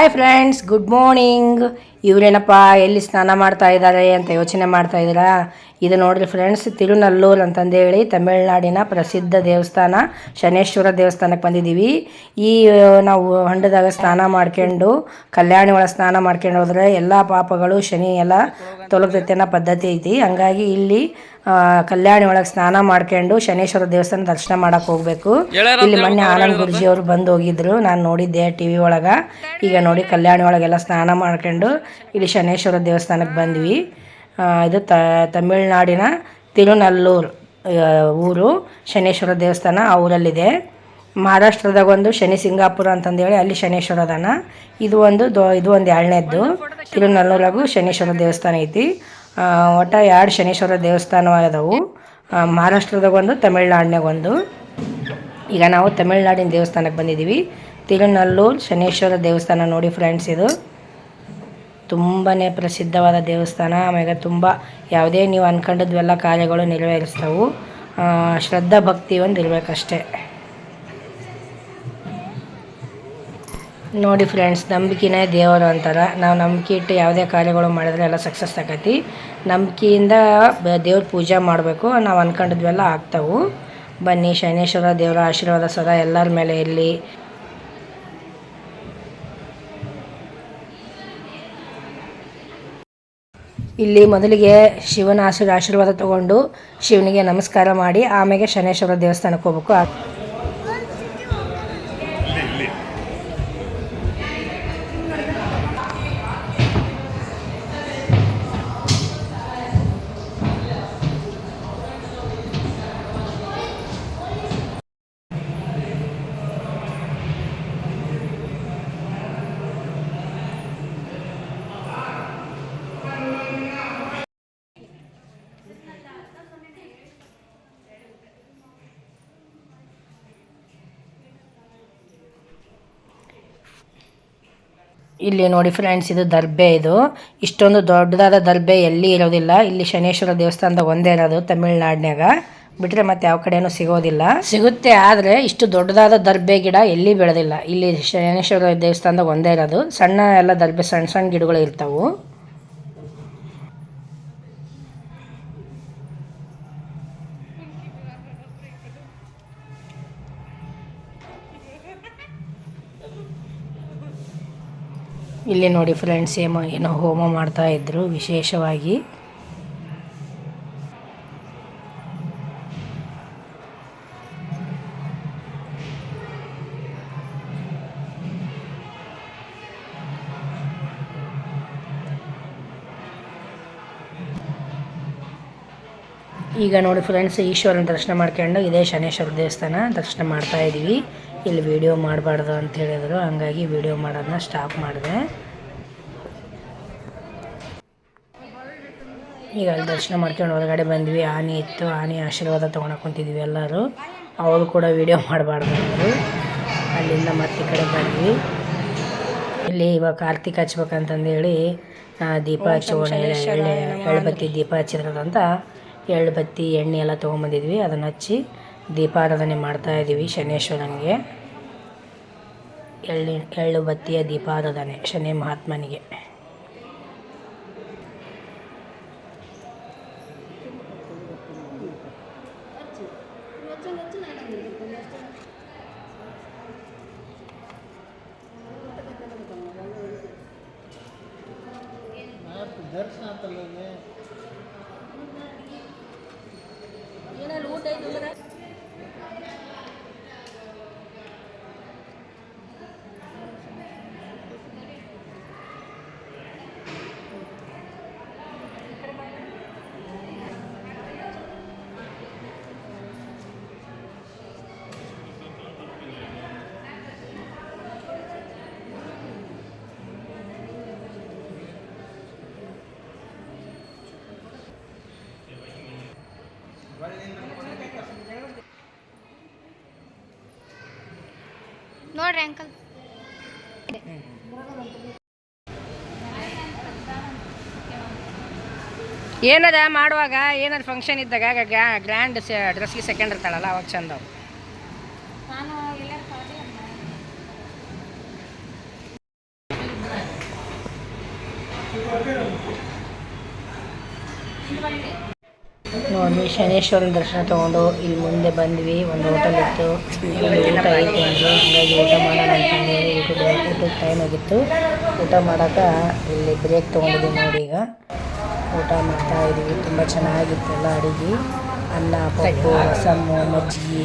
Hi friends, good morning. ಇವರೇನಪ್ಪ ಎಲ್ಲಿ ಸ್ನಾನ ಮಾಡ್ತಾ ಇದ್ದಾರೆ ಅಂತ ಯೋಚನೆ ಮಾಡ್ತಾ ಇದ್ದೀರಾ? ಇದು ನೋಡ್ರಿ ಫ್ರೆಂಡ್ಸ್, ತಿರುನಲ್ಲೂರು ಅಂತಂದೇಳಿ ತಮಿಳುನಾಡಿನ ಪ್ರಸಿದ್ಧ ದೇವಸ್ಥಾನ ಶನೇಶ್ವರ ದೇವಸ್ಥಾನಕ್ಕೆ ಬಂದಿದ್ದೀವಿ. ನಾವು ಹೊಂಡದಾಗ ಸ್ನಾನ ಮಾಡ್ಕೊಂಡು ಕಲ್ಯಾಣಿ ಒಳಗೆ ಸ್ನಾನ ಮಾಡ್ಕೊಂಡು ಹೋದ್ರೆ ಎಲ್ಲ ಪಾಪಗಳು ಶನಿ ಎಲ್ಲ ತೊಲಗ್ತೈತೆ ಅನ್ನೋ ಪದ್ಧತಿ ಐತಿ. ಹಂಗಾಗಿ ಇಲ್ಲಿ ಕಲ್ಯಾಣಿ ಒಳಗೆ ಸ್ನಾನ ಮಾಡ್ಕೊಂಡು ಶನೇಶ್ವರ ದೇವಸ್ಥಾನ ದರ್ಶನ ಮಾಡಕ್ಕೆ ಹೋಗ್ಬೇಕು. ಇಲ್ಲಿ ಮೊನ್ನೆ ಆನಂದ್ ಗುರುಜಿ ಅವರು ಬಂದು ಹೋಗಿದ್ರು, ನಾನು ನೋಡಿದ್ದೆ ಟಿವಿ ಒಳಗೆ. ಈಗ ನೋಡಿ ಕಲ್ಯಾಣಿ ಒಳಗೆಲ್ಲ ಸ್ನಾನ ಮಾಡ್ಕೊಂಡು ಇಲ್ಲಿ ಶನೇಶ್ವರ ದೇವಸ್ಥಾನಕ್ಕೆ ಬಂದ್ವಿ. ಇದು ತಮಿಳುನಾಡಿನ ತಿರುನಲ್ಲೂರು ಊರು. ಶನೇಶ್ವರ ದೇವಸ್ಥಾನ ಆ ಊರಲ್ಲಿದೆ. ಮಹಾರಾಷ್ಟ್ರದಾಗ ಒಂದು ಶನಿ ಸಿಂಗಾಪುರ ಅಂತಂದೇಳಿ ಅಲ್ಲಿ ಶನೇಶ್ವರ ಅದಾನ. ಇದು ಒಂದು ಎರಡನೇದ್ದು. ತಿರುನಲ್ಲೂರಾಗೂ ಶನೇಶ್ವರ ದೇವಸ್ಥಾನ ಐತಿ. ಒಟ್ಟು 2 ಶನೇಶ್ವರ ದೇವಸ್ಥಾನ ಅದಾವು, ಮಹಾರಾಷ್ಟ್ರದಾಗ ಒಂದು, ತಮಿಳ್ನಾಡಿನಾಗ ಒಂದು. ಈಗ ನಾವು ತಮಿಳ್ನಾಡಿನ ದೇವಸ್ಥಾನಕ್ಕೆ ಬಂದಿದ್ದೀವಿ. ತಿರುನಲ್ಲೂರು ಶನೇಶ್ವರ ದೇವಸ್ಥಾನ ನೋಡಿ ಫ್ರೆಂಡ್ಸ್, ಇದು ತುಂಬಾ ಪ್ರಸಿದ್ಧವಾದ ದೇವಸ್ಥಾನ. ಆಮೇಲೆ ತುಂಬ ಯಾವುದೇ ನೀವು ಅಂದ್ಕೊಂಡಿದ್ವೆಲ್ಲ ಕಾರ್ಯಗಳು ನೆರವೇರಿಸ್ತಾವು. ಶ್ರದ್ಧಾ ಭಕ್ತಿ ಒಂದು ಇರಬೇಕಷ್ಟೇ. ನೋಡಿ ಫ್ರೆಂಡ್ಸ್, ನಂಬಿಕೆನೇ ದೇವರು ಅಂತಾರೆ. ನಾವು ನಂಬಿಕೆ ಇಟ್ಟು ಯಾವುದೇ ಕಾರ್ಯಗಳು ಮಾಡಿದ್ರೆ ಎಲ್ಲ ಸಕ್ಸಸ್ ಆಕೈತಿ. ನಂಬಿಕೆಯಿಂದ ದೇವ್ರ ಪೂಜೆ ಮಾಡಬೇಕು, ನಾವು ಅಂದ್ಕೊಂಡಿದ್ವೆಲ್ಲ ಆಗ್ತಾವು. ಬನ್ನಿ, ಶನೇಶ್ವರ ದೇವರ ಆಶೀರ್ವಾದ ಸದಾ ಎಲ್ಲರ ಮೇಲೆ ಇರಲಿ. ಇಲ್ಲಿ ಮೊದಲಿಗೆ ಶಿವನ ಆಶೀರ್ವಾದ ತಗೊಂಡು ಶಿವನಿಗೆ ನಮಸ್ಕಾರ ಮಾಡಿ ಆಮೇಲೆ ಶನೇಶ್ವರ ದೇವಸ್ಥಾನಕ್ಕೆ ಹೋಗ್ಬೇಕು. ಇಲ್ಲಿ ನೋಡಿ ಫ್ರೆಂಡ್ಸ್, ಇದು ದರ್ಬೆ. ಇದು ಇಷ್ಟೊಂದು ದೊಡ್ಡದಾದ ದರ್ಬೆ ಎಲ್ಲಿ ಇರೋದಿಲ್ಲ. ಇಲ್ಲಿ ಶನೇಶ್ವರ ದೇವಸ್ಥಾನದಾಗ ಒಂದೇ ಇರೋದು ತಮಿಳ್ನಾಡಿನಾಗ, ಬಿಟ್ಟರೆ ಮತ್ತೆ ಯಾವ ಕಡೆನೂ ಸಿಗೋದಿಲ್ಲ. ಸಿಗುತ್ತೆ, ಆದರೆ ಇಷ್ಟು ದೊಡ್ಡದಾದ ದರ್ಬೆ ಗಿಡ ಎಲ್ಲಿ ಬೆಳೆದಿಲ್ಲ. ಇಲ್ಲಿ ಶನೇಶ್ವರ ದೇವಸ್ಥಾನದಾಗ ಒಂದೇ ಇರೋದು. ಸಣ್ಣ ಎಲ್ಲ ದರ್ಬೆ ಸಣ್ಣ ಸಣ್ಣ ಗಿಡಗಳು ಇರ್ತಾವು. ಇಲ್ಲಿ ನೋಡಿ ಫ್ರೆಂಡ್ಸ್, ಏನೋ ಹೋಮ ಮಾಡ್ತಾ ಇದ್ರು ವಿಶೇಷವಾಗಿ. ಈಗ ನೋಡಿ ಫ್ರೆಂಡ್ಸ್, ಈಶ್ವರನ ದರ್ಶನ ಮಾಡ್ಕೊಂಡು ಇದೇ ಶನೇಶ್ವರ ದೇವಸ್ಥಾನ ದರ್ಶನ ಮಾಡ್ತಾ ಇದ್ದೀವಿ. ಇಲ್ಲಿ ವಿಡಿಯೋ ಮಾಡಬಾರ್ದು ಅಂತ ಹೇಳಿದರು, ಹಂಗಾಗಿ ವಿಡಿಯೋ ಮಾಡೋದನ್ನ ಸ್ಟಾಪ್ ಮಾಡಿದೆ. ಈಗ ಅಲ್ಲಿ ದರ್ಶನ ಮಾಡ್ಕೊಂಡು ಹೊರಗಡೆ ಬಂದ್ವಿ. ಆನೆ ಇತ್ತು, ಆನೆ ಆಶೀರ್ವಾದ ತೊಗೊಳಕ್ಕೆ ಕುಂತಿದ್ವಿ ಎಲ್ಲರೂ. ಅವರು ಕೂಡ ವಿಡಿಯೋ ಮಾಡಬಾರ್ದು ಅಂದರು. ಅಲ್ಲಿಂದ ಮತ್ತೆ ಕಡೆ ಬಂದ್ವಿ. ಇಲ್ಲಿ ಇವಾಗ ಕಾರ್ತಿಕ್ ಹಚ್ಬೇಕಂತಂದೇಳಿ ದೀಪ ಹಚ್ಚೋಣ, ಎಳ್ಳುಬತ್ತಿ ದೀಪ ಹಚ್ಚಿದ್ರಂತ ಎಳ್ಳುಬತ್ತಿ ಎಣ್ಣೆ ಎಲ್ಲ ತೊಗೊಂಬಂದಿದ್ವಿ. ಅದನ್ನು ಹಚ್ಚಿ ದೀಪಾರಾಧನೆ ಮಾಡ್ತಾಯಿದ್ದೀವಿ ಶನೇಶ್ವರನಿಗೆ. ಎಳ್ಳು ಬತ್ತಿಯ ದೀಪಾರಾಧನೆ ಶನಿ ಮಹಾತ್ಮನಿಗೆ. ನೋಡ್ರಿ ಅಂಕಲ್, ಏನದ ಮಾಡುವಾಗ ಏನಾದ್ರು ಫಂಕ್ಷನ್ ಇದ್ದಾಗ ಗ್ರ್ಯಾಂಡ್ ಡ್ರೆಸ್ಗೆ ಸೆಕೆಂಡ್ ಇರ್ತಾಳಲ್ಲ ಅವಾಗ ಚಂದ. ನೋಡಿ ಶನೇಶ್ವರನ ದರ್ಶನ ತೊಗೊಂಡು ಇಲ್ಲಿ ಮುಂದೆ ಬಂದ್ವಿ. ಒಂದು ಹೋಟೆಲ್ ಇತ್ತು, ಊಟ ಐತೆ ಅಂದರು. ಹಾಗಾಗಿ ಊಟ ಮಾಡೋಣ ಅಂತಂದೇಳಿ ಊಟದ ಟೈಮ್ ಆಗಿತ್ತು. ಊಟ ಮಾಡೋಕೆ ಇಲ್ಲಿ ಬ್ರೇಕ್ ತೊಗೊಂಡಿದ್ದೀವಿ ನೋಡಿ. ಈಗ ಊಟ ಮಾಡ್ತಾಯಿದ್ದೀವಿ. ತುಂಬ ಚೆನ್ನಾಗಿತ್ತು ಎಲ್ಲ ಅಡುಗೆ. ಅನ್ನ, ಪಪ್ಪು, ರಸಮ್ಮು, ಮಜ್ಜಿಗೆ,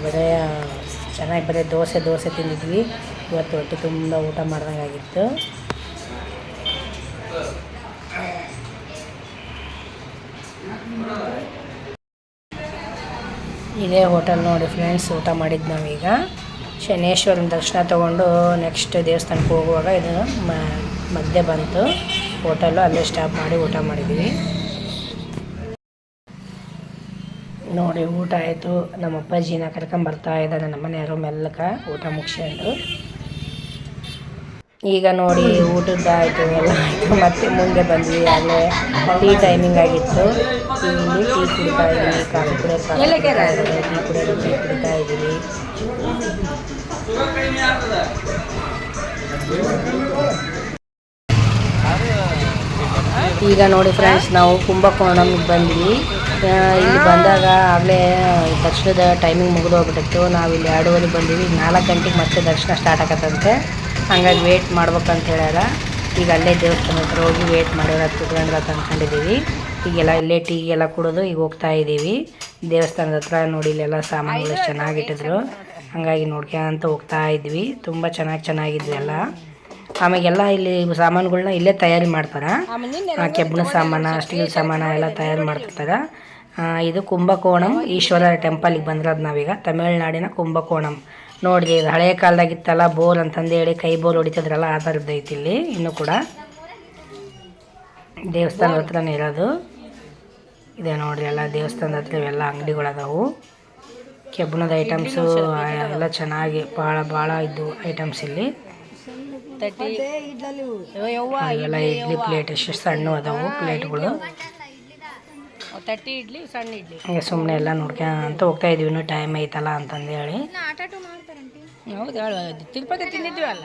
ಬರೀ ದೋಸೆ ತಿಂದಿದ್ವಿ. ಇವತ್ತು ಹೊಟ್ಟೆ ತುಂಬ ಊಟ ಮಾಡ್ದಂಗಾಗಿತ್ತು. ಇದೇ ಹೋಟೆಲ್ ನೋಡಿ ಫ್ರೆಂಡ್ಸ್, ಊಟ ಮಾಡಿದ್ದು ನಾವೀಗ. ಶನೇಶ್ವರನ ದರ್ಶನ ತೊಗೊಂಡು ನೆಕ್ಸ್ಟ್ ದೇವಸ್ಥಾನಕ್ಕೆ ಹೋಗುವಾಗ ಇದು ಮಧ್ಯೆ ಬಂತು ಹೋಟೆಲ್ಲು. ಅಲ್ಲೇ ಸ್ಟಾಪ್ ಮಾಡಿ ಊಟ ಮಾಡಿದ್ವಿ ನೋಡಿ. ಊಟ ಆಯಿತು. ನಮ್ಮ ಅಪ್ಪಾಜಿನ ಕರ್ಕೊಂಬರ್ತಾ ಇದ್ದಾರೆ ನಮ್ಮ ಮನೆಯವರು ಮೆಲ್ಲಕ್ಕೆ ಊಟ ಮುಗಿಸ್ಕೊಂಡು. ಈಗ ನೋಡಿ ಊಟದ್ದಾಯಿತು, ಎಲ್ಲ ಆಯಿತು. ಮತ್ತೆ ಮುಂದೆ ಬಂದ್ವಿ. ಅಲ್ಲೇ ಟೀ ಟೈಮಿಂಗ್ ಆಗಿತ್ತು. ಇಲ್ಲಿ ಟೀ ಕುಡಿತಾ ಇದ್ದೀವಿ, ಕಾಫಿ ಕುಡಿಯೋದು ಟೀ ಕುಡಿತಾ ಇದ್ದೀವಿ. ಈಗ ನೋಡಿ ಫ್ರೆಂಡ್ಸ್, ನಾವು ಕುಂಭಕೋಣಂಗೆ ಬಂದ್ವಿ. ಇಲ್ಲಿ ಬಂದಾಗ ಆಗಲೇ ದರ್ಶನದ ಟೈಮಿಂಗ್ ಮುಗಿದೋಗ್ಬಿಟ್ಟಿತ್ತು. ನಾವು ಇಲ್ಲಿ 2:30 ಬಂದೀವಿ. 4 ಗಂಟೆಗೆ ಮತ್ತೆ ದರ್ಶನ ಸ್ಟಾರ್ಟ್ ಆಗತ್ತಂತೆ. ಹಂಗಾಗಿ ವೇಟ್ ಮಾಡ್ಬೇಕಂತ ಹೇಳ್ಯಾರ. ಈಗ ಅಲ್ಲೇ ದೇವಸ್ಥಾನ ಹತ್ರ ಹೋಗಿ ವೇಟ್ ಮಾಡಿರೋ ಕುತ್ಕೊಂಡ್ರತ್ತ ಅಂದ್ಕೊಂಡಿದ್ದೀವಿ. ಈಗೆಲ್ಲ ಇಲ್ಲೇ ಟೀಗೆಲ್ಲ ಕುಡಿದು ಈಗ ಹೋಗ್ತಾ ಇದ್ದೀವಿ ದೇವಸ್ಥಾನದ ಹತ್ರ. ನೋಡಿ ಇಲ್ಲೆಲ್ಲ ಸಾಮಾನುಗಳು ಎಷ್ಟು ಚೆನ್ನಾಗಿಟ್ಟಿದ್ರು. ಹಾಗಾಗಿ ನೋಡ್ಕೊಂತ ಹೋಗ್ತಾ ಇದ್ವಿ. ತುಂಬ ಚೆನ್ನಾಗಿದ್ವಿ ಎಲ್ಲ. ಆಮೇಲೆಲ್ಲ ಇಲ್ಲಿ ಸಾಮಾನುಗಳನ್ನ ಇಲ್ಲೇ ತಯಾರಿ ಮಾಡ್ತಾರೆ. ಕೆಬ್ಬಣ ಸಾಮಾನು, ಸ್ಟೀಲ್ ಸಾಮಾನು ಎಲ್ಲ ತಯಾರು ಮಾಡ್ತಿರ್ತಾರೆ. ಇದು ಕುಂಭಕೋಣಂ ಈಶ್ವರ ಟೆಂಪಲಿಗೆ ಬಂದಿರೋದು ನಾವೀಗ. ತಮಿಳ್ನಾಡಿನ ಕುಂಭಕೋಣಂ ನೋಡಿರಿ. ಇದು ಹಳೆಯ ಕಾಲದಾಗಿತ್ತಲ್ಲ, ಬೋಲ್ ಅಂತಂದೇಳಿ ಕೈ ಬೋಲ್ ಹೊಡಿತಿದ್ರಲ್ಲ, ಆ ಥರದ್ದು ಐತಿ ಇಲ್ಲಿ. ಇನ್ನೂ ಕೂಡ ದೇವಸ್ಥಾನದ ಹತ್ರನೇ ಇರೋದು ಇದೆ ನೋಡಿರಿ. ಎಲ್ಲ ದೇವಸ್ಥಾನದ ಹತ್ರ ಇವೆಲ್ಲ ಅಂಗಡಿಗಳದಾವು. ಕೆಬ್ಬಣದ ಐಟಮ್ಸು ಎಲ್ಲ ಚೆನ್ನಾಗಿ ಭಾಳ ಇದ್ದು ಐಟಮ್ಸ್ ಇಲ್ಲಿ. ಇವೆಲ್ಲ ಇಡ್ಲಿ ಪ್ಲೇಟ್ ಎಷ್ಟು ಸಣ್ಣ ಅದಾವು ಪ್ಲೇಟ್ಗಳು. ಇಡ್ಲಿ ಸಣ್ಣ ಇಡ್ಲಿ. ಹಂಗೆ ಸುಮ್ಮನೆ ಎಲ್ಲ ನೋಡ್ಕೊಂತ ಹೋಗ್ತಾ ಇದೀವಿ. ಇನ್ನೂ ಟೈಮ್ ಐತಲ್ಲ ಅಂತಂದೇಳಿ. ಹೌದು, ತಿರುಪತಿ ತಿಂದಿದ್ವಿ ಅಲ್ಲ,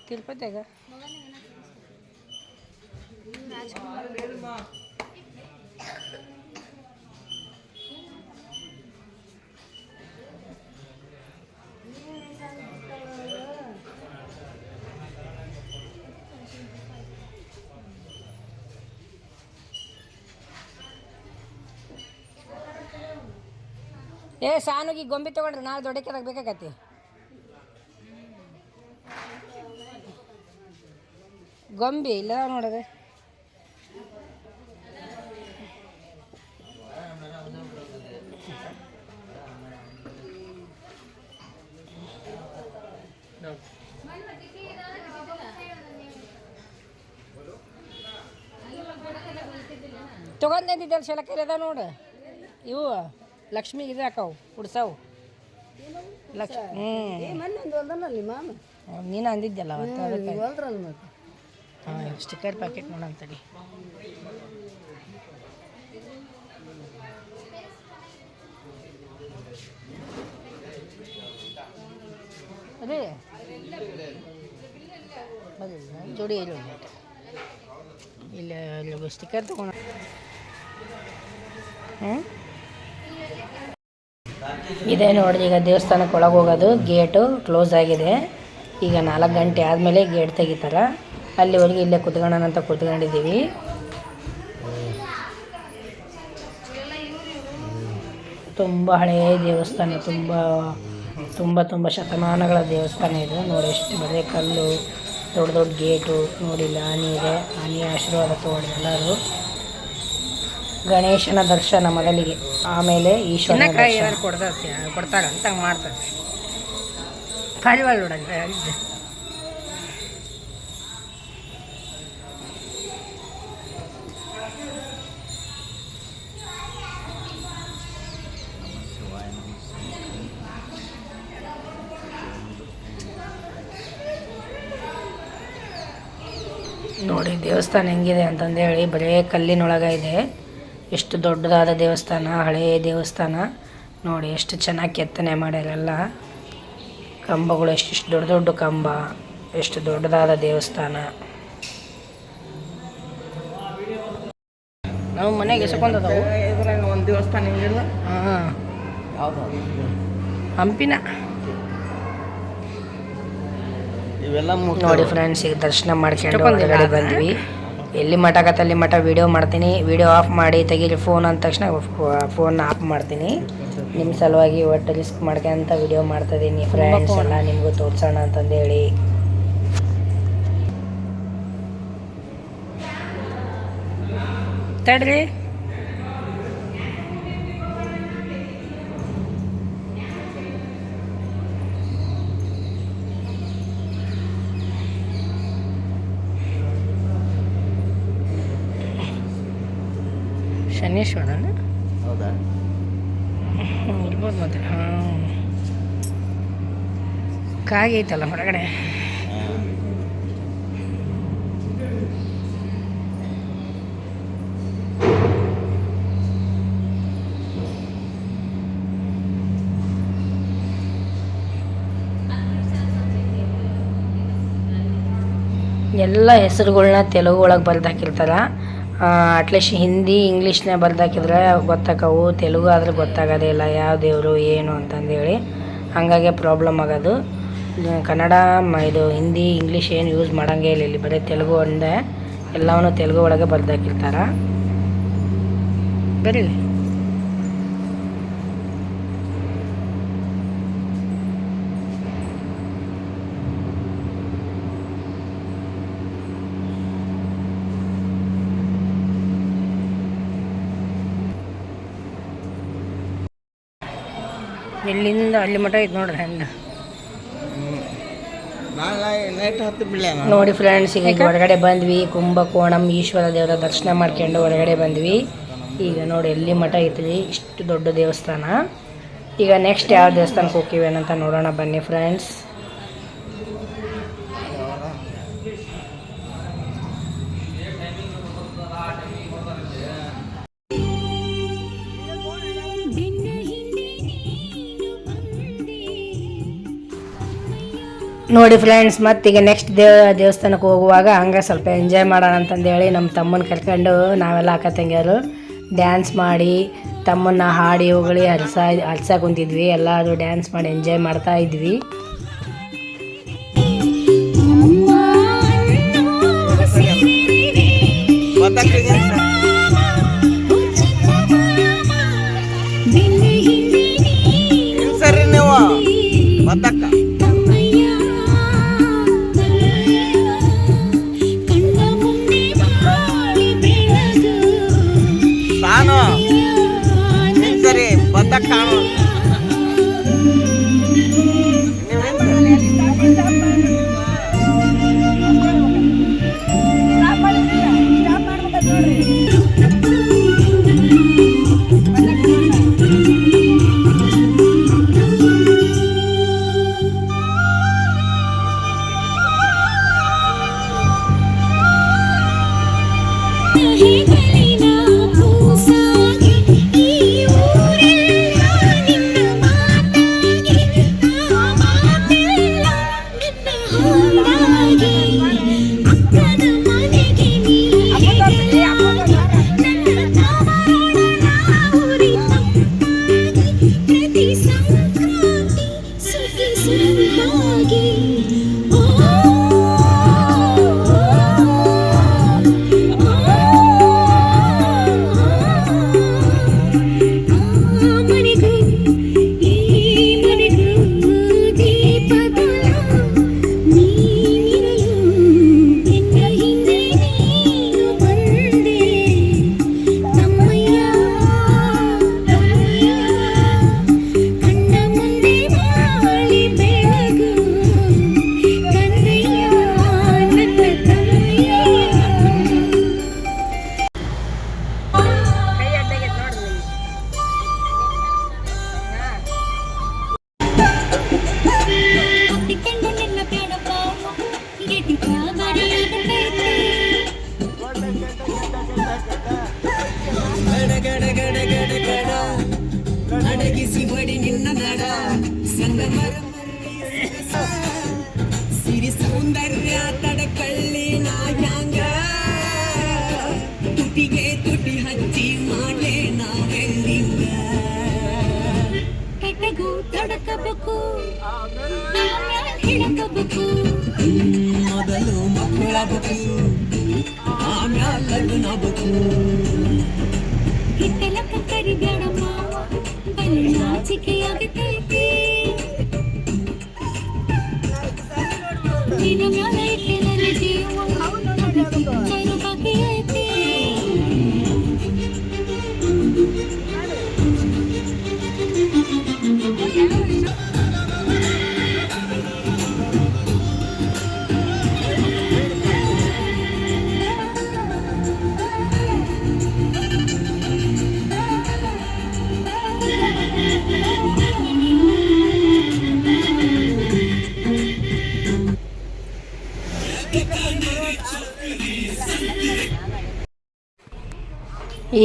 ತಿರುಪತಿಯಾಗ. ಸಾನುಗಿ ಗೊಂಬೆ ತಗೊಂಡ್ರೆ ನಾಳೆ ದೊಡ್ಡಕ್ಕೆದಾಗ ಬೇಕಾಗತ್ತೆ. ಗೊಂಬೆ ಇಲ್ಲ ನೋಡದೆ. ತೊಗೊಂಡಿದ್ದಲ್ಲಿ ಶಲಕರಿ ಅದ ನೋಡು. ಇವು ಲಕ್ಷ್ಮಿ ಇದು ಹಾಕವು ಉಡ್ಸವು. ನೀನು ಅಂದಿದ್ದಲ್ಲ ಅವತ್ತು. ಹಾಂ, ಸ್ಟಿಕ್ಕರ್ ಪ್ಯಾಕೆಟ್ ನೋಡಂತಡಿ. ಅದೇ ಜೋಡಿ ಇಲ್ಲ ಸ್ಟಿಕ್ಕರ್ ತಗೊಂಡು. ಇದೇ ನೋಡಿ, ಈಗ ದೇವಸ್ಥಾನಕ್ಕೆ ಒಳಗೆ ಹೋಗೋದು. ಗೇಟು ಕ್ಲೋಸ್ ಆಗಿದೆ. ಈಗ 4 ಗಂಟೆ ಆದಮೇಲೆ ಗೇಟ್ ತೆಗಿತಾರೆ. ಅಲ್ಲಿವರೆಗೆ ಇಲ್ಲೇ ಕುತ್ಕೊಳ್ಳೋಣಂತ ಕುತ್ಕೊಂಡಿದ್ದೀವಿ. ತುಂಬ ಹಳೆಯ ದೇವಸ್ಥಾನ, ತುಂಬ ಶತಮಾನಗಳ ದೇವಸ್ಥಾನ ಇದು. ನೋಡಿ ಎಷ್ಟು ಬರೀ ಕಲ್ಲು, ದೊಡ್ಡ ಗೇಟು. ನೋಡಿಲ್ಲ, ಆನೆ ಇದೆ. ಆನೆಯ ಆಶೀರ್ವಾದ ತಗೊಂಡು ಎಲ್ಲರೂ. ಗಣೇಶನ ದರ್ಶನ ಮೊದಲಿಗೆ, ಆಮೇಲೆ ಈಶ್ವರನ ದರ್ಶನ. ಕೊಡ್ತಾರೆ ಅಂತ ಮಾಡ್ತಾರೆ. ನೋಡಿ ದೇವಸ್ಥಾನ ಹೆಂಗಿದೆ ಅಂತಂದೇಳಿ. ಬರೀ ಕಲ್ಲಿನೊಳಗೆ ಇದೆ. ಎಷ್ಟು ದೊಡ್ಡದಾದ ದೇವಸ್ಥಾನ, ಹಳೆಯ ದೇವಸ್ಥಾನ ನೋಡಿ. ಎಷ್ಟು ಚೆನ್ನಾಗಿ ಕೆತ್ತನೆ ಮಾಡ್ಯಾರೆಲ್ಲ. ಕಂಬಗಳು ಎಷ್ಟೆಷ್ಟು ದೊಡ್ಡ ಕಂಬ, ಎಷ್ಟು ದೊಡ್ಡದಾದ ದೇವಸ್ಥಾನ. ಅವು ಮನೆಗೆ ಎಸ್ಕೊಂಡದವು. ಇದ್ರಾಗ ಒಂದು ದೇವಸ್ಥಾನ ಹಿಂಗಿಲ್ಲ. ಹಾಂ, ಯಾವುದು ಹಂಪಿನ. ಇವೆಲ್ಲ ನೋಡಿ ಫ್ರೆಂಡ್ಸ್, ಈಗ ದರ್ಶನ ಮಾಡ್ಕೊಂಡು ಹೊರಗಡೆ ಬಂದ್ವಿ. ಎಲ್ಲಿ ಮಠ ಆಗತ್ತೆ ಅಲ್ಲಿ ಮಠ ವೀಡಿಯೋ ಮಾಡ್ತೀನಿ. ವೀಡಿಯೋ ಆಫ್ ಮಾಡಿ ತೆಗೀರಿ ಫೋನ್ ಅಂದ ತಕ್ಷಣ ಫೋನ್ ಆಫ್ ಮಾಡ್ತೀನಿ. ನಿಮ್ಮ ಸಲುವಾಗಿ ಒಟ್ಟು ರಿಸ್ಕ್ ಮಾಡ್ಕೊಂತ ವೀಡಿಯೋ ಮಾಡ್ತಾಯಿದ್ದೀನಿ ಫ್ರೆಂಡ್ಸ್. ಎಲ್ಲ ನಿಮಗೂ ತೋರಿಸೋಣ ಅಂತಂದೇಳಿ. ತಡ್ರಿ, ಶನೇಶ್ವರನ ಹೌದಾ? ಇರ್ಬೋದು ಮತ್ತೆ. ಹಾಂ, ಕಾಗೆ ಐತಲ್ಲ ಹೊರಗಡೆ. ಎಲ್ಲ ಹೆಸರುಗಳ್ನ ತೆಲುಗು ಒಳಗೆ ಬರ್ದು ಹಾಕಿರ್ತಾರೆ. ಅಟ್ಲೀಸ್ಟ್ ಹಿಂದಿ ಇಂಗ್ಲೀಷ್ನೇ ಬರ್ದಾಕಿದ್ರೆ ಗೊತ್ತಾಕವು. ತೆಲುಗು ಆದರೆ ಗೊತ್ತಾಗೋದೇ ಇಲ್ಲ ಯಾವ ದೇವರು ಏನು ಅಂತಂದೇಳಿ. ಹಾಗಾಗಿ ಪ್ರಾಬ್ಲಮ್ ಆಗೋದು. ಕನ್ನಡ ಇದು ಹಿಂದಿ ಇಂಗ್ಲೀಷ್ ಏನು ಯೂಸ್ ಮಾಡೋಂಗೇ ಇಲ್ಲ ಇಲ್ಲಿ. ಬರೀ ತೆಲುಗು ಒಂದೇ, ಎಲ್ಲವನ್ನೂ ತೆಲುಗು ಒಳಗೆ ಬರ್ದಾಕಿರ್ತಾರೆ. ಬರೀ ಇಲ್ಲಿಂದ ಅಲ್ಲಿ ಮಠ ಐತೆ ನೋಡ್ರಿ ಹೆಂಗೆ. ನೋಡಿ ಫ್ರೆಂಡ್ಸ್, ಈಗ ಹೊರಗಡೆ ಬಂದ್ವಿ. ಕುಂಭಕೋಣಂ ಈಶ್ವರ ದೇವರ ದರ್ಶನ ಮಾಡ್ಕೊಂಡು ಹೊರಗಡೆ ಬಂದ್ವಿ. ಈಗ ನೋಡಿ ಎಲ್ಲಿ ಮಠ ಐತ್ರಿ, ಇಷ್ಟು ದೊಡ್ಡ ದೇವಸ್ಥಾನ. ಈಗ ನೆಕ್ಸ್ಟ್ ಯಾವ ದೇವಸ್ಥಾನಕ್ಕೆ ಹೋಗ್ತೀವಿ ಏನಂತ ನೋಡೋಣ ಬನ್ನಿ ಫ್ರೆಂಡ್ಸ್. ನೋಡಿ ಫ್ರೆಂಡ್ಸ್, ಮತ್ತೀಗ ನೆಕ್ಸ್ಟ್ ದೇವಸ್ಥಾನಕ್ಕೆ ಹೋಗುವಾಗ ಹಂಗೆ ಸ್ವಲ್ಪ ಎಂಜಾಯ್ ಮಾಡೋಣ ಅಂತಂದೇಳಿ ನಮ್ಮ ತಮ್ಮನ ಕರ್ಕೊಂಡು ನಾವೆಲ್ಲ ಅಕ್ಕ ತಂಗಿಯರು ಡ್ಯಾನ್ಸ್ ಮಾಡಿ ತಮ್ಮನ್ನ ಹಾಡಿ ಹೊಗಳಿ ಹರ್ಸ ಕುಂತಿದ್ವಿ. ಎಲ್ಲರೂ ಡ್ಯಾನ್ಸ್ ಮಾಡಿ ಎಂಜಾಯ್ ಮಾಡ್ತಾ ಇದ್ವಿ. ಅಡಗಿಸಿ ಬಡಿ ನಿನ್ನ ನಡ ಸಂಗಮರ ಸಿರಿ ಸೌಂದರ್ಯ ತಡಕಳ್ಳಿ ನಾಯಾಂಗ ತುಟಿಗೆ ತುಟಿ ಹಚ್ಚಿ ಹಿಡಕಬೇಕು ಹಿಡಕಬೇಕು ಮೊದಲು ಮಕ್ಕಳಬೇಕು ಆಮ್ಯಾಲ ಲಗ್ನಬೇಕು ಹಿತ್ತಲಕ್ಕ ಕರಿಬೇಡ ಮಾವ ಬಲು ನಾಚಿಕೆಯಾಗತೈತಿ ನಿನ್ನ ಮ್ಯಾಲ ಇಟ್ಟೆ ನನ್ನ ಜೀವ ನಾನು ಬಾಕಿ ಐತಿ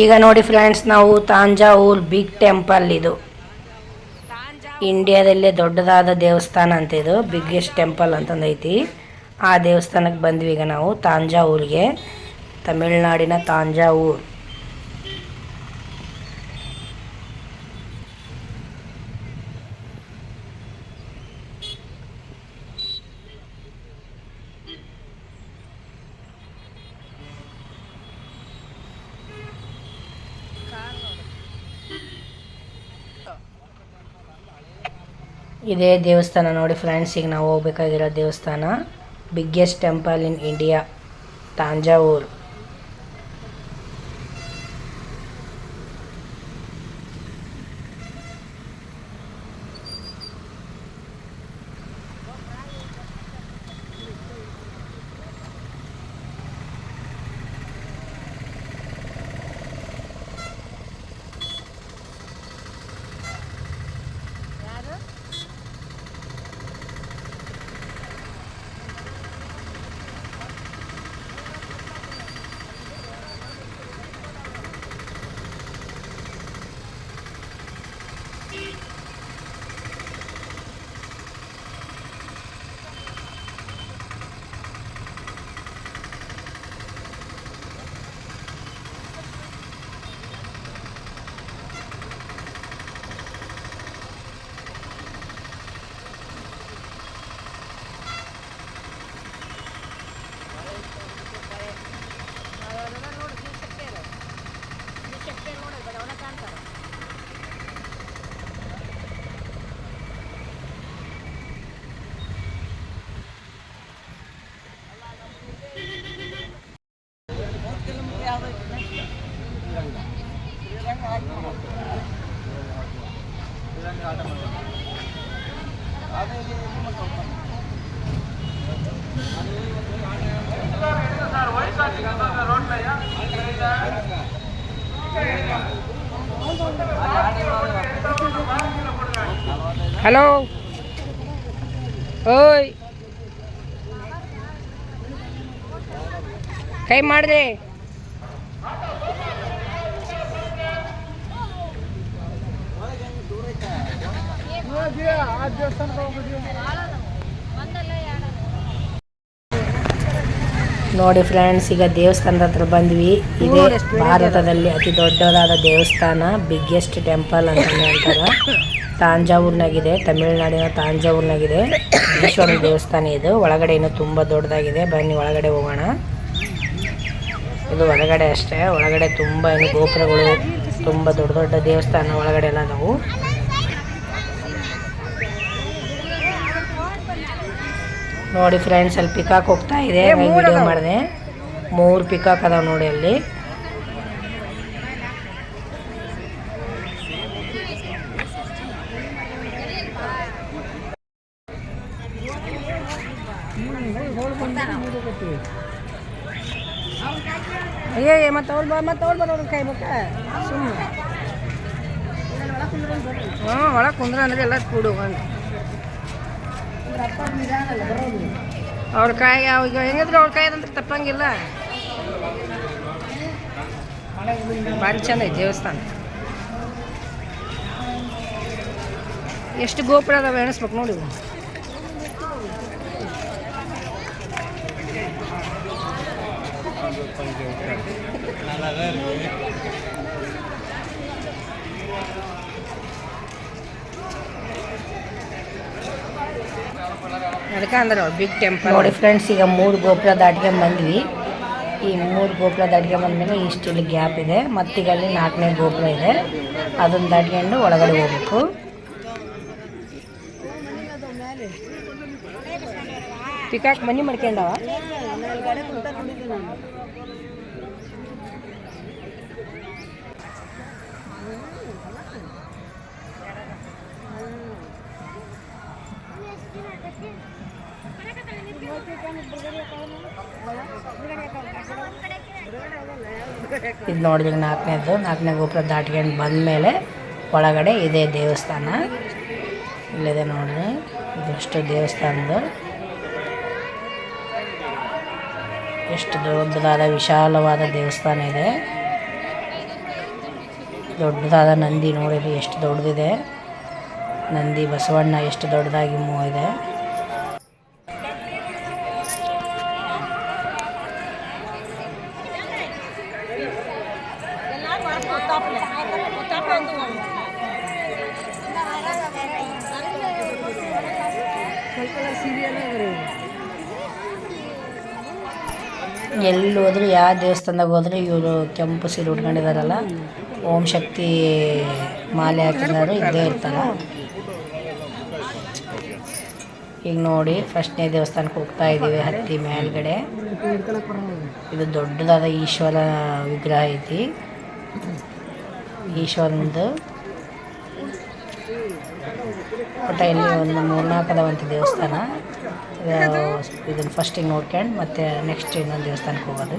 ಈಗ ನೋಡಿ ಫ್ರೆಂಡ್ಸ್, ನಾವು ತಾಂಜಾವೂರ್ ಬಿಗ್ ಟೆಂಪಲ್, ಇದು ಇಂಡಿಯಾದಲ್ಲೇ ದೊಡ್ಡದಾದ ದೇವಸ್ಥಾನ ಅಂತ, ಇದು ಬಿಗ್ಗೆಸ್ಟ್ ಟೆಂಪಲ್ ಅಂತಂದೈತಿ. ಆ ದೇವಸ್ಥಾನಕ್ಕೆ ಬಂದ್ವಿ ಈಗ ನಾವು ತಾಂಜಾವೂರಿಗೆ, ತಮಿಳ್ನಾಡಿನ ತಾಂಜಾವೂರ್. ಇದೇ ದೇವಸ್ಥಾನ ನೋಡಿ ಫ್ರೆಂಡ್ಸ್, ಈಗ ನಾವು ಹೋಗ್ಬೇಕಾಗಿರೋ ದೇವಸ್ಥಾನ, biggest temple in India, Thanjavur. Hello, ಓಯ್ ಕೈ ಮಾಡಿದೆ. ನೋಡಿ ಫ್ರೆಂಡ್ಸ್, ಈಗ ದೇವಸ್ಥಾನದ ಹತ್ರ ಬಂದ್ವಿ. ಇದೇ ಭಾರತದಲ್ಲಿ ಅತಿ ದೊಡ್ಡದಾದ ದೇವಸ್ಥಾನ, ಬಿಗ್ಗೆಸ್ಟ್ ಟೆಂಪಲ್ ಅಂತ ಹೇಳ್ತಾರೆ. ತಾಂಜಾವೂರ್ನಾಗಿದೆ, ತಮಿಳುನಾಡಿನ ತಾಂಜಾವೂರ್ನಾಗಿದೆ. ಈಶ್ವರನ ದೇವಸ್ಥಾನ ಇದು. ಒಳಗಡೆ ಇನ್ನೂ ತುಂಬ ದೊಡ್ಡದಾಗಿದೆ. ಬನ್ನಿ ಒಳಗಡೆ ಹೋಗೋಣ. ಇದು ಹೊರಗಡೆ ಅಷ್ಟೇ, ಒಳಗಡೆ ತುಂಬ ಏನು ಗೋಪುರಗಳು, ತುಂಬ ದೊಡ್ಡ ದೊಡ್ಡ ದೇವಸ್ಥಾನ ಒಳಗಡೆ ಎಲ್ಲ ನಾವು. ನೋಡಿ ಫ್ರೆಂಡ್ಸ್, ಅಲ್ಲಿ ಪಿಕಾಕ್ ಹೋಗ್ತಾ ಇದೆ, ವಿಡಿಯೋ ಮಾಡಿದೆ. 3 ಪಿಕಾಕ್ ಅದಾವೆ ನೋಡಿ ಅಲ್ಲಿ. ಅಯ್ಯೋ ಮತ್ತೆ ಅವ್ರು ಬರೋರು ಕೈ ಬೇಕಾ ಸುಮ್ಮನೆ. ಒಳಗೆ ಕುಂದ್ರ ಅಂದ್ರೆ ಎಲ್ಲ ಕೂಡು ಅವ್ರ ಕಾಯಿ. ಈಗ ಹೆಂಗಿದ್ರು ಅವ್ರ ಕಾಯ್ದಂದ್ರೆ ತಪ್ಪಂಗಿಲ್ಲ. ಭಾರಿ ಚಂದ ಐತೆ ದೇವಸ್ಥಾನ. ಎಷ್ಟು ಗೋಪುರ ಅದಾವೆ ಎಣಿಸ್ಬೇಕು ನೋಡಿ. ಅದಕ್ಕೆ ಅಂದ್ರೆ ಬಿಗ್ ಟೆಂಪಲ್ ನೋಡಿ ಫ್ರೆಂಡ್ಸ್. ಈಗ 3 ಗೋಪುರ ದಾಟ್ಕೊಂಡು ಬಂದ್ವಿ. ಈ 3 ಗೋಪುರ ದಾಟ್ಕೊಂಡು ಬಂದಮೇಲೆ ಇಷ್ಟು ಇಲ್ಲಿ ಗ್ಯಾಪ್ ಇದೆ. ಮತ್ತೀಗ ಅಲ್ಲಿ 4ನೇ ಗೋಪುರ ಇದೆ, ಅದನ್ನು ದಾಟ್ಕೊಂಡು ಒಳಗಡೆ ಹೋಗ್ಬೇಕು. ಪಿಕಾಕ್ ಮನಿ ಮಾಡ್ಕೊಂಡವ. ಇದು ನೋಡಿದ್ರೆ 4ನೇ ಗೋಪುರ ದಾಟ್ಕೊಂಡು ಬಂದಮೇಲೆ ಒಳಗಡೆ ಇದೆ ದೇವಸ್ಥಾನ. ಇಲ್ಲಿದೆ ನೋಡ್ರಿ, ಇದಷ್ಟು ದೇವಸ್ಥಾನದ ಎಷ್ಟು ದೊಡ್ಡದಾದ ವಿಶಾಲವಾದ ದೇವಸ್ಥಾನ ಇದೆ. ದೊಡ್ಡದಾದ ನಂದಿ ನೋಡಿರಿ ಎಷ್ಟು ದೊಡ್ಡದಿದೆ. ನಂದಿ ಬಸವಣ್ಣ ಎಷ್ಟು ದೊಡ್ಡದಾಗಿ ಮೂವ್ ಇದೆ. ಎಲ್ಲಿ ಹೋದ್ರು ಯಾವ ದೇವಸ್ಥಾನದಾಗ ಹೋದ್ರೆ ಇವರು ಕೆಂಪು ಸೀರೆ ಉಟ್ಕೊಂಡಿದಾರಲ್ಲ, ಓಂ ಶಕ್ತಿ ಮಾಲೆ ಹಾಕಿದಾರು ಇದ್ದೇ ಇರ್ತಾರೆ. ಈಗ ನೋಡಿ ಫಸ್ಟ್ನೇ ದೇವಸ್ಥಾನಕ್ಕೆ ಹೋಗ್ತಾ ಇದ್ದೀವಿ. ಹತ್ತಿ ಮೇಲ್ಗಡೆ ಇದು ದೊಡ್ಡದಾದ ಈಶ್ವರ ವಿಗ್ರಹ ಐತಿ. ಈಶ್ವರನದು ಒಟ್ಟ ಇಲ್ಲಿ ಒಂದು 3-4 ಅದಾವಂತ ದೇವಸ್ಥಾನ. ಇದನ್ನು ಫಸ್ಟಿಗೆ ನೋಡ್ಕೊಂಡು ಮತ್ತೆ ನೆಕ್ಸ್ಟ್ ಇನ್ನೊಂದು ದೇವಸ್ಥಾನಕ್ಕೆ ಹೋಗೋದು.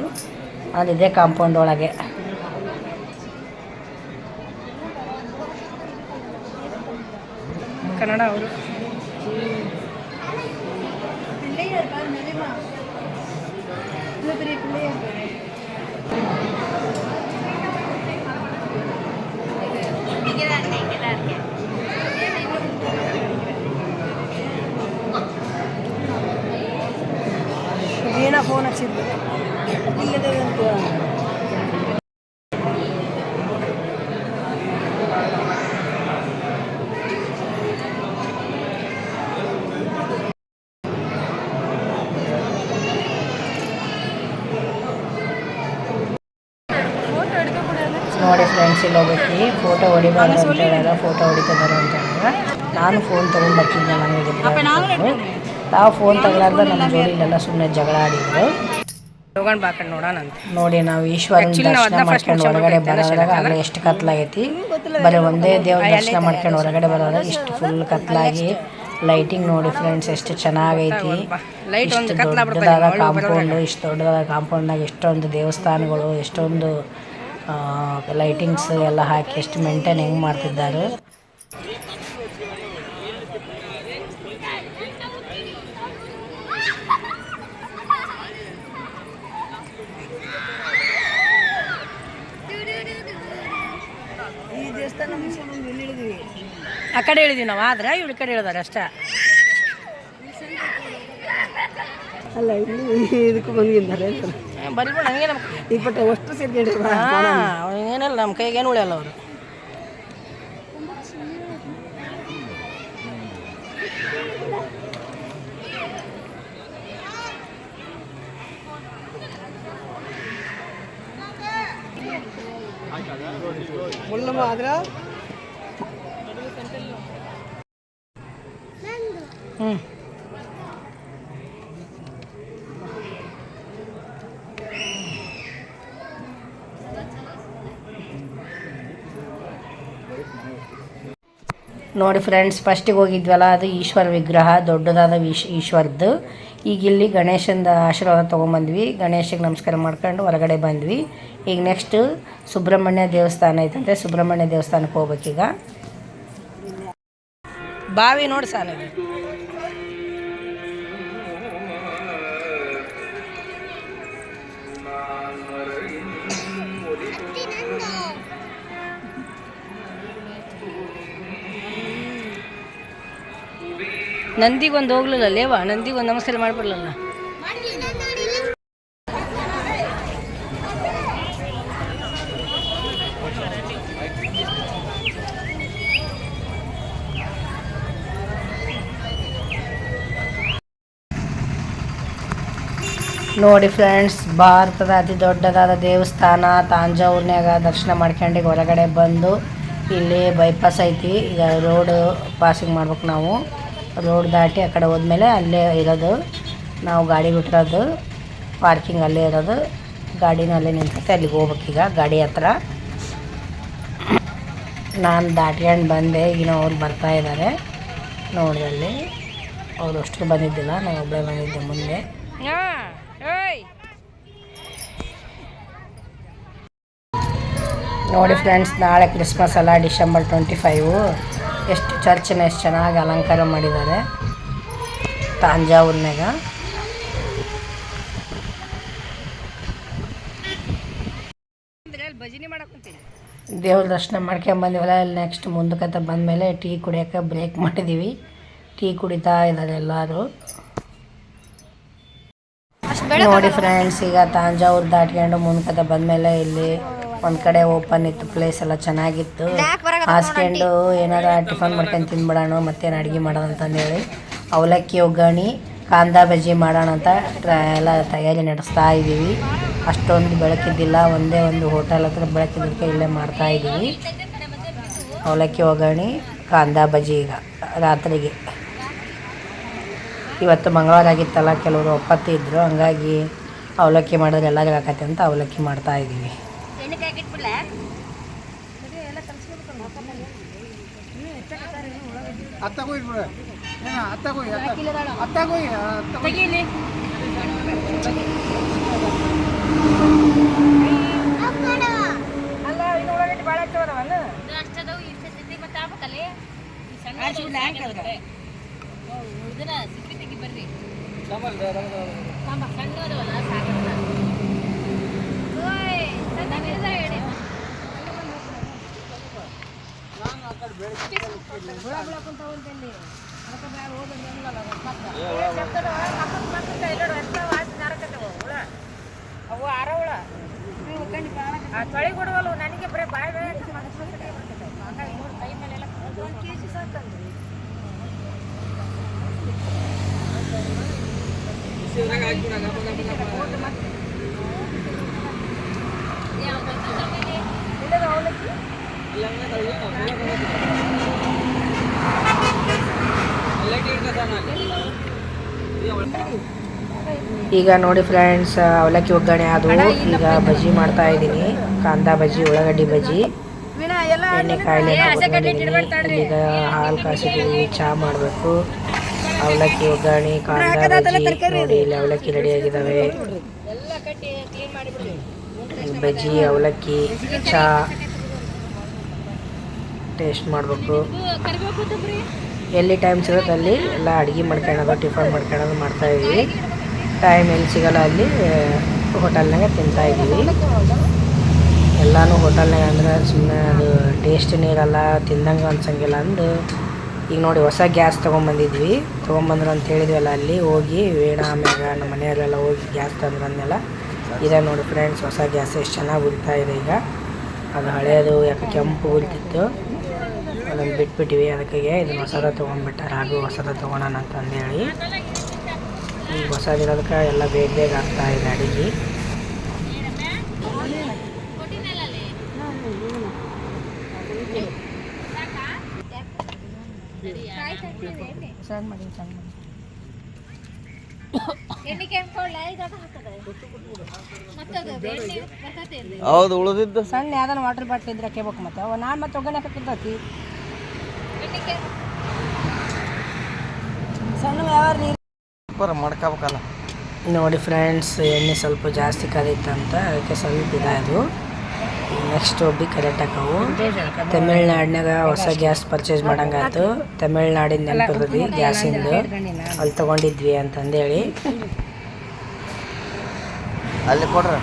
ಅಲ್ಲಿದೆ ಕಾಂಪೌಂಡ್ ಒಳಗೆ. ಕನ್ನಡ ಅವರು ವೀಣಾ ಫೋನ್ ಹಚ್ಚಿದ್ವಿ. ನೋಡಿ ಫ್ರೆಂಡ್ಸ್, ಇಲ್ಲಿ ಹೋಗ್ಬೇಕು. ಫೋಟೋ ಹೊಡಿಬಾರ್ದು ಅಂತ ಹೇಳಲ್ಲ, ಫೋಟೋ ಹೊಡಿತಿದ್ದಾರೆ ಅಂತ ಹೇಳಿದ್ರೆ ನಾನು ಫೋನ್ ತೊಗೊಂಡು ಬರ್ತಿದ್ದೆ. ನನಗೆ ನಾವು ಫೋನ್ ತಗೊಳ್ಳಾರ್ದ ನಮ್ಮ ಜೋಡಿಲೆಲ್ಲ ಸುಮ್ಮನೆ ಜಗಳ ಆಡಿದ್ರು. ನೋಡಿ ನಾವು ಈಶ್ವರನ ದರ್ಶನ ಮಾಡ್ಕೊಂಡು ಹೊರಗಡೆ ಬರೋದ್ರಾಗ ಆಗಲೇ ಎಷ್ಟು ಕತ್ಲಾಗೈತಿ. ಬರೀ ಒಂದೇ ದೇವ್ರ ದರ್ಶನ ಮಾಡ್ಕೊಂಡು ಹೊರಗಡೆ ಬರೋದ್ರಾಗ ಇಷ್ಟು ಫುಲ್ ಕತ್ಲಾಗಿ ಲೈಟಿಂಗ್ ನೋಡಿ ಫ್ರೆಂಡ್ಸ್ ಎಷ್ಟು ಚೆನ್ನಾಗೈತಿ. ಇಷ್ಟು ದೊಡ್ಡದಾದ ಕಾಂಪೌಂಡು, ಇಷ್ಟು ದೊಡ್ಡದಾದ ಕಾಂಪೌಂಡ್ನಾಗ ಎಷ್ಟೊಂದು ದೇವಸ್ಥಾನಗಳು, ಎಷ್ಟೊಂದು ಲೈಟಿಂಗ್ಸ್ ಎಲ್ಲ ಹಾಕಿ ಎಷ್ಟು ಮೇಂಟೈನ್ ಹೆಂಗೆ ಮಾಡ್ತಿದ್ದಾರೆ. ಆ ಕಡೆ ಹೇಳಿದೀವಿ ನಾವು, ಆದ್ರೆ ಇವ್ರ ಕಡೆ ಹೇಳಿದಾರೆ ಅಷ್ಟೇ. ಅಲ್ಲ ಇದಕ್ಕೂ ಬಂದಿದ್ದಾರೆ ಬರ್ಬೇಡ ಹಂಗೆ ನಮ್ಮ ಇಪ್ಪತ್ತು ಅಷ್ಟು ಸೇರ್ಕೊಂಡು ಏನಲ್ಲ ನಮ್ಮ ಕೈಗೆ ಏನು ಉಳಿಯಲ್ಲ ಅವರು. ಮುಳ್ಳಮ್ಮ ಆದ್ರ ನೋಡಿ ಫ್ರೆಂಡ್ಸ್, ಫಸ್ಟಿಗೆ ಹೋಗಿದ್ವಲ್ಲ ಅದು ಈಶ್ವರ ವಿಗ್ರಹ, ದೊಡ್ಡದಾದ ಈಶ್ವರದ್ದು. ಈಗ ಇಲ್ಲಿ ಗಣೇಶಂದ ಆಶೀರ್ವಾದ ತೊಗೊಂಬಂದ್ವಿ. ಗಣೇಶಗೆ ನಮಸ್ಕಾರ ಮಾಡ್ಕೊಂಡು ಹೊರಗಡೆ ಬಂದ್ವಿ. ಈಗ ನೆಕ್ಸ್ಟ್ ಸುಬ್ರಹ್ಮಣ್ಯ ದೇವಸ್ಥಾನ ಐತಂತೆ, ಸುಬ್ರಹ್ಮಣ್ಯ ದೇವಸ್ಥಾನಕ್ಕೆ ಹೋಗ್ಬೇಕೀಗ. ಬಾವಿ ನೋಡಿ ಸಾಲಾಗಿ ನಂದಿಗೊಂದು ಹೋಗ್ಲಿಲ್ಲ ಲೇವಾ, ನಂದಿಗೊಂದು ನಮಸ್ಕಾರ ಮಾಡಿಬಿಡಲಲ್ಲ. ನೋಡಿ ಫ್ರೆಂಡ್ಸ್, ಭಾರತದ ಅತಿ ದೊಡ್ಡದಾದ ದೇವಸ್ಥಾನ ತಾಂಜಾವೂರ್ನ್ಯಾಗ ದರ್ಶನ ಮಾಡ್ಕೊಂಡು ಹೊರಗಡೆ ಬಂದು ಇಲ್ಲಿ ಬೈಪಾಸ್ ಐತಿ. ಈಗ ರೋಡ್ ಪಾಸಿಂಗ್ ಮಾಡ್ಬೇಕು. ನಾವು ರೋಡ್ ದಾಟಿ ಆ ಕಡೆ ಹೋದ್ಮೇಲೆ ಅಲ್ಲೇ ಇರೋದು, ನಾವು ಗಾಡಿ ಬಿಟ್ಟಿರೋದು ಪಾರ್ಕಿಂಗ್ ಅಲ್ಲೇ ಇರೋದು. ಗಾಡಿನ ಅಲ್ಲೇ ನಿಂತೈತೆ, ಅಲ್ಲಿಗೆ ಹೋಗ್ಬೇಕೀಗ ಗಾಡಿ ಹತ್ರ. ನಾನು ದಾಟ್ಕೊಂಡು ಬಂದೆ, ಈಗ ಅವ್ರು ಬರ್ತಾ ಇದ್ದಾರೆ ನೋಡಿ. ಅಲ್ಲಿ ಅವ್ರು ಅಷ್ಟು ಬಂದಿದ್ದಿಲ್ಲ, ನಾನು ಒಬ್ಬಳೇ ಬಂದಿದ್ದೆ ಮುಂದೆ. ನೋಡಿ ಫ್ರೆಂಡ್ಸ್, ನಾಳೆ ಕ್ರಿಸ್ಮಸ್ ಅಲ್ಲ, ಡಿಸೆಂಬರ್ 25. ಎಷ್ಟು ಚರ್ಚನ್ನ ಎಷ್ಟು ಚೆನ್ನಾಗಿ ಅಲಂಕಾರ ಮಾಡಿದ್ದಾರೆ ತಾಂಜಾವೂರ್ನಾಗ. ದೇವ್ರ ದರ್ಶನ ಮಾಡ್ಕೊಂಬಂದಿವಲ್ಲ, ಇಲ್ಲಿ ನೆಕ್ಸ್ಟ್ ಮುಂದಕ್ಕೆ ಬಂದಮೇಲೆ ಟೀ ಕುಡಿಯೋಕೆ ಬ್ರೇಕ್ ಮಾಡಿದ್ದೀವಿ. ಟೀ ಕುಡಿತಾ ಇದ್ದಾರೆ ಎಲ್ಲರೂ. ನೋಡಿ ಫ್ರೆಂಡ್ಸ್, ಈಗ ತಾಂಜಾವೂರು ದಾಟ್ಕೊಂಡು ಮುಂದಕ್ಕೆ ಬಂದಮೇಲೆ ಇಲ್ಲಿ ಒಂದು ಕಡೆ ಓಪನ್ ಇತ್ತು, ಪ್ಲೇಸ್ ಎಲ್ಲ ಚೆನ್ನಾಗಿತ್ತು. ಹಾಸ್ಕೊಂಡು ಏನಾರ ಟಿಫನ್ ಮಾಡ್ಕೊಂಡು ತಿಂದ್ಬಿಡೋಣ, ಮತ್ತೇನು ಅಡುಗೆ ಮಾಡೋಣ ಅಂತಂದೇಳಿ ಅವಲಕ್ಕಿ ಒಗ್ಗರಣೆ ಕಾಂದಾ ಬಜ್ಜಿ ಮಾಡೋಣ ಅಂತ ಎಲ್ಲ ತಯಾರಿ ನಡೆಸ್ತಾ ಇದ್ದೀವಿ. ಅಷ್ಟೊಂದು ಬೆಳಕಿದ್ದಿಲ್ಲ, ಒಂದೇ ಒಂದು ಹೋಟೆಲ್ ಹತ್ರ ಬೆಳಕಿದ್ದಕ್ಕೆ ಇಲ್ಲೇ ಮಾಡ್ತಾಯಿದ್ದೀವಿ. ಅವಲಕ್ಕಿ ಒಗ್ಗರಣೆ ಕಾಂದಾ ಬಜ್ಜಿ ಈಗ ರಾತ್ರಿಗೆ. ಇವತ್ತು ಮಂಗಳವಾರ ಆಗಿತ್ತಲ್ಲ, ಕೆಲವರು ಒಪ್ಪತ್ತಿದ್ರು, ಹಂಗಾಗಿ ಅವಲಕ್ಕಿ ಮಾಡಿದ್ರೆ ಎಲ್ಲರಿಗೂ ಆಕತ್ತೆ ಅಂತ ಅವಲಕ್ಕಿ ಮಾಡ್ತಾಯಿದ್ದೀವಿ. ಈಗ ನೋಡಿ ಫ್ರೆಂಡ್ಸ್, ಅವಲಕ್ಕಿ ಒಗ್ಗರಣೆ ಅದು. ಈಗ ಬಜ್ಜಿ ಮಾಡ್ತಾ ಇದ್ದೀನಿ, ಕಾಂದಾ ಬಜ್ಜಿ, ಉಳ್ಳಾಗಡ್ಡಿ ಬಜ್ಜಿ. ಎಣ್ಣೆ ಕಾಯಿಲೆ ಈಗ ಹಾಲು ಕಾಸಿದ್ದೀವಿ, ಚಹಾ ಮಾಡಬೇಕು. ಅವಲಕ್ಕಿ ಒಗ್ಗರಣೆ ಕಾಂದಾ ಬಜ್ಜಿ ನೋಡಿ, ಇಲ್ಲಿ ಅವಲಕ್ಕಿ ರೆಡಿಯಾಗಿದ್ದಾವೆ. ಬಜ್ಜಿ, ಅವಲಕ್ಕಿ, ಚಹಾ ಟೇಸ್ಟ್ ಮಾಡಬೇಕು. ಎಲ್ಲಿ ಟೈಮ್ ಸಿಗುತ್ತೆ ಅಲ್ಲಿ ಎಲ್ಲ ಅಡುಗೆ ಮಾಡ್ಕೊಳ್ಳೋದು, ಟಿಫನ್ ಮಾಡ್ಕೊಳ್ಳೋದು ಮಾಡ್ತಾಯಿದ್ದೀವಿ. ಟೈಮ್ ಎಲ್ಲಿ ಸಿಗೋಲ್ಲ ಅಲ್ಲಿ ಹೋಟೆಲ್ನಾಗ ತಿಂತಾಯಿದ್ದೀವಿ. ಎಲ್ಲನೂ ಹೋಟೆಲ್ನಾಗ ಅಂದ್ರೆ ಸುಮ್ಮನೆ ಅದು ಟೇಸ್ಟೇ ಇರಲ್ಲ, ತಿಂದಂಗೆ ಅನ್ಸಂಗಿಲ್ಲ ಅಂದು ಈಗ ನೋಡಿ ಹೊಸ ಗ್ಯಾಸ್ ತೊಗೊಂಬಂದಿದ್ವಿ. ತೊಗೊಂಬಂದ್ರೆ ಅಂತ ಹೇಳಿದ್ವಲ್ಲ, ಅಲ್ಲಿ ಹೋಗಿ ವೇಣಾ ಆಮ್ಯಾಗ ನಮ್ಮ ಮನೆಯವರೆಲ್ಲ ಹೋಗಿ ಗ್ಯಾಸ್ ತಂದ್ರಂದೆಲ್ಲ ಇದೆ ನೋಡಿ ಫ್ರೆಂಡ್ಸ್. ಹೊಸ ಗ್ಯಾಸ್ ಎಷ್ಟು ಚೆನ್ನಾಗಿ ಉರಿತಾ ಇದೆ. ಈಗ ಅದು ಹಳೆಯದು ಯಾಕೆ ಕೆಂಪು ಉರಿತಿತ್ತು, ಅದನ್ನು ಬಿಟ್ಬಿಟ್ಟಿವಿ. ಅದಕ್ಕೆ ಇದನ್ನು ಹೊಸದ ತೊಗೊಂಡ್ಬಿಟ್ಟಾರೆ, ಹಾಗೂ ಹೊಸದ ತೊಗೊಳೋಣ ಅಂತಂದೇಳಿ. ಈಗ ಹೊಸದಿರೋದಕ್ಕೆ ಎಲ್ಲ ಬೇಗ ಬೇಗ ಆಗ್ತಾಯಿದೆ ಅಡುಗೆ. ಹೌದು, ಉಳಿದಿದ್ದು ಸಣ್ಣ ಯಾವ್ದಾನ ವಾಟರ್ ಬಾಟ್ಲ್ ಇದ್ರೆ ಕೇಳ್ಬೇಕು. ಮತ್ತೆ ನಾನು ಮತ್ತೆ ಒಗ್ಗರಣೆ ಹಾಕಿರ್ತೈತಿ ಸಣ್ಣ ಯಾವ ನೀರು ಮಾಡ್ಕೋಬೇಕಲ್ಲ. ನೋಡಿ ಫ್ರೆಂಡ್ಸ್, ಎಣ್ಣೆ ಸ್ವಲ್ಪ ಜಾಸ್ತಿ ಕದೀತಂತ, ಅದಕ್ಕೆ ಸ್ವಲ್ಪ ಇದಾದು. Next ಒಬ್ಬಿ correct ಹಾಕವು. ತಮಿಳ್ನಾಡಿನಾಗ ಹೊಸ ಗ್ಯಾಸ್ ಪರ್ಚೇಸ್ ಮಾಡಂಗಾಯ್ತು. ತಮಿಳ್ನಾಡಿನ ನೆನಪಿರ್ತದೆ ಗ್ಯಾಸಿಂದು, ಅಲ್ಲಿ ತೊಗೊಂಡಿದ್ವಿ ಅಂತಂದೇಳಿ. ಅಲ್ಲಿ ಕೊಡ್ರಿ,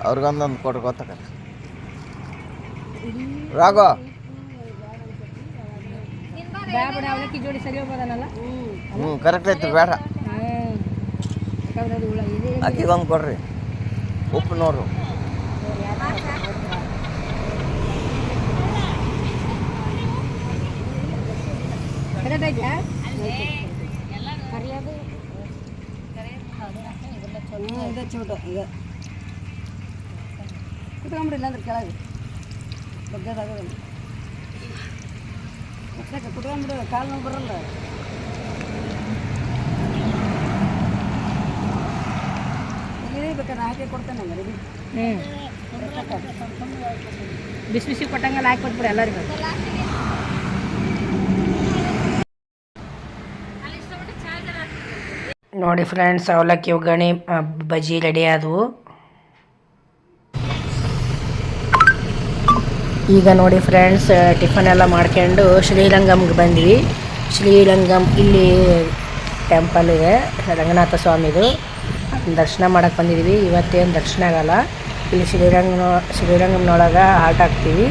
ಅವ್ರಿಗೊಂದೊಂದು ಕೊಡ್ರಿ, ಗೊತ್ತಾಗ ರಾಘವ. ಅವಲಕ್ಕಿ ಜೋಡಿ ಸರಿ ಹೋಗೋದನಲ್ಲ. ಕರೆಕ್ಟ್ ಐತಿ, ಬೇಡ ಅಕ್ಕಿಗೊಂದು ಕೊಡ್ರಿ, ಉಪ್ಪು ನೋಡ್ರಿ. ಇದೆ ಚೂಟ ಇದೆ ಕುತ್ಕೊಂಬಿಡಿಲ್ಲ ಅಂದ್ರೆ ಕೆಳಗೆ ಬಗ್ಗದಾಗಲ್ಲ ಮತ್ತೆ ಕುತ್ಕೊಂಬಿಡು ಕಾಲು ನೋವು ಬರಲ್ಲ ಇಲ್ಲಿ ಬೇಕಾದ್ರೆ ಹಾಕಿ ಕೊಡ್ತೇನೆ ಹಂಗಾರೆ ಬಿಸಿ ಬಿಸಿ ಕೊಟ್ಟಂಗೆಲ್ಲ ಹಾಕಿ ಕೊಟ್ಬಿಡಿ ಎಲ್ಲರಿಗೂ. ನೋಡಿ ಫ್ರೆಂಡ್ಸ್, ಅವಲಕ್ಕಿ ಒಗ್ಗರಣೆ ಬಜ್ಜಿ ರೆಡಿ ಆದವು. ಈಗ ನೋಡಿ ಫ್ರೆಂಡ್ಸ್, ಟಿಫನ್ ಎಲ್ಲ ಮಾಡ್ಕೊಂಡು ಶ್ರೀರಂಗಮ್ಗೆ ಬಂದ್ವಿ. ಶ್ರೀರಂಗಮ್ ಇಲ್ಲಿ ಟೆಂಪಲ್ ಇದೆ, ರಂಗನಾಥ ಸ್ವಾಮಿದು. ದರ್ಶನ ಮಾಡಕ್ಕೆ ಬಂದಿದ್ದೀವಿ. ಇವತ್ತೇನು ದರ್ಶನ ಆಗಲ್ಲ. ಇಲ್ಲಿ ಶ್ರೀರಂಗಮ್ನೊಳಗೆ ಹಾಲ್ಟ್ ಹಾಕ್ತೀವಿ.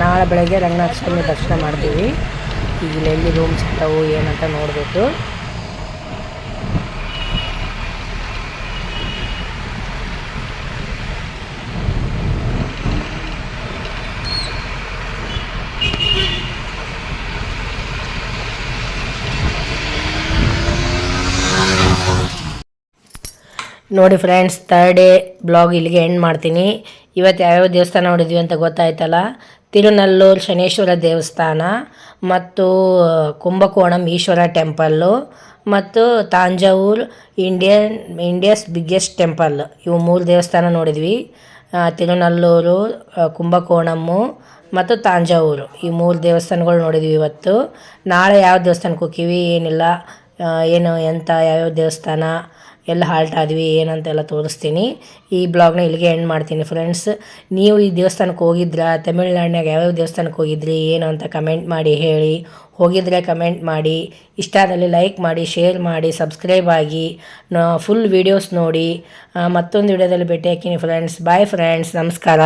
ನಾಳೆ ಬೆಳಗ್ಗೆ ರಂಗನಾಥ ಸ್ವಾಮಿ ದರ್ಶನ ಮಾಡ್ತೀವಿ. ಈಗ ಎಲ್ಲಿ ರೂಮ್ ಸಿಗ್ತಾವು ಏನಂತ ನೋಡಬೇಕು. ನೋಡಿ ಫ್ರೆಂಡ್ಸ್, ಥರ್ಡ್ ಡೇ ಬ್ಲಾಗ್ ಇಲ್ಲಿಗೆ ಎಂಡ್ ಮಾಡ್ತೀನಿ. ಇವತ್ತು ಯಾವ್ಯಾವ ದೇವಸ್ಥಾನ ನೋಡಿದ್ವಿ ಅಂತ ಗೊತ್ತಾಯ್ತಲ್ಲ. ತಿರುನಲ್ಲೂರು ಶನೇಶ್ವರ ದೇವಸ್ಥಾನ ಮತ್ತು ಕುಂಭಕೋಣಂ ಈಶ್ವರ ಟೆಂಪಲ್ಲು ಮತ್ತು ತಾಂಜಾವೂರು ಇಂಡಿಯಾಸ್ ಬಿಗ್ಗೆಸ್ಟ್ ಟೆಂಪಲ್. ಇವು 3 ದೇವಸ್ಥಾನ ನೋಡಿದ್ವಿ. ತಿರುನಲ್ಲೂರು, ಕುಂಭಕೋಣಮ್ಮು ಮತ್ತು ತಾಂಜಾವೂರು, ಈ 3 ದೇವಸ್ಥಾನಗಳು ನೋಡಿದ್ವಿ ಇವತ್ತು. ನಾಳೆ ಯಾವ ದೇವಸ್ಥಾನಕ್ಕೆ ಹೋಗ್ತೀವಿ ಏನಿಲ್ಲ, ಯಾವ್ಯಾವ ದೇವಸ್ಥಾನ ಎಲ್ಲ ಹಾಲ್ಟ್ ಆದ್ವಿ ಏನಂತೆಲ್ಲ ತೋರಿಸ್ತೀನಿ. ಈ ಬ್ಲಾಗ್ನ ಇಲ್ಲಿಗೆ ಎಂಡ್ ಮಾಡ್ತೀನಿ ಫ್ರೆಂಡ್ಸ್. ನೀವು ಈ ದೇವಸ್ಥಾನಕ್ಕೆ ಹೋಗಿದ್ರಾ? ತಮಿಳ್ನಾಡಿನಾಗ ಯಾವ್ಯಾವ ದೇವಸ್ಥಾನಕ್ಕೆ ಹೋಗಿದ್ರಿ ಏನು ಅಂತ ಕಮೆಂಟ್ ಮಾಡಿ ಹೇಳಿ. ಹೋಗಿದ್ರೆ ಕಮೆಂಟ್ ಮಾಡಿ. ಇಷ್ಟ ಆದಲ್ಲಿ ಲೈಕ್ ಮಾಡಿ, ಶೇರ್ ಮಾಡಿ, ಸಬ್ಸ್ಕ್ರೈಬ್ ಆಗಿ, ಫುಲ್ ವೀಡಿಯೋಸ್ ನೋಡಿ. ಮತ್ತೊಂದು ವಿಡಿಯೋದಲ್ಲಿ ಭೇಟಿ ಹಾಕಿನಿ ಫ್ರೆಂಡ್ಸ್. ಬಾಯ್ ಫ್ರೆಂಡ್ಸ್, ನಮಸ್ಕಾರ.